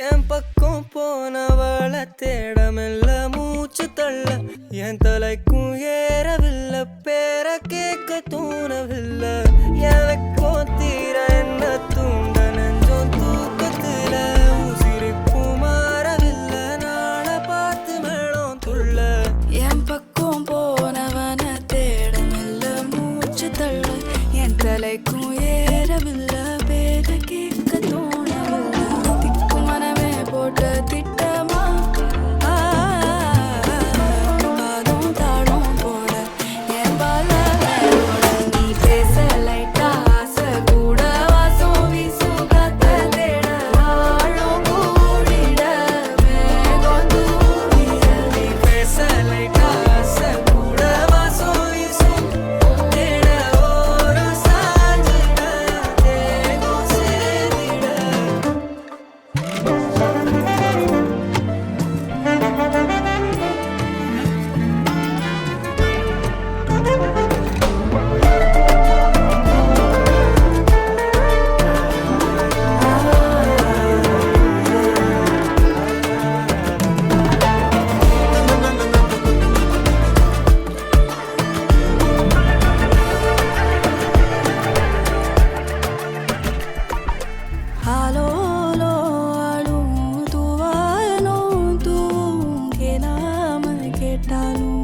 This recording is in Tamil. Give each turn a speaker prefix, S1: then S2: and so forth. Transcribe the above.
S1: என் பக்கம் போனவள தேடமெல்ல மூச்சு தள்ள என் தலைக்கும் ஏறவில்லை பேர கேட்க தூணவில்லை எனக்கோ தீர என்ன தூண்ட நெஞ்சோம் தூக்கத்துல உசிரிப்பும் மாறவில்லை நாள பார்த்து மேளம் துள்ள
S2: என் பக்கம் போனவன தேடமில்ல மூச்சு தள்ள என் தலைக்கும் ஏறவில்லை பேர கேட்க தோணவில்லை திக்கு மனமே போட்ட திட்டமா பாதம் தாளம் போட என் பால நீ பேச லைட்டா ஆசை கூட வாசம் வீசும் காத்த தேட ஆழம் கூடிட மேகம் தூவிட
S1: நீ பேச லைட்டா ஆசை கூட வாசம் வீசும் தேட ஓரம் சாஞ்சிட தேகம் சேர்ந்திட
S2: ஆலோலோ ஆளும் தூவாலும் தூவும் கேளாமல் கேட்டாலும்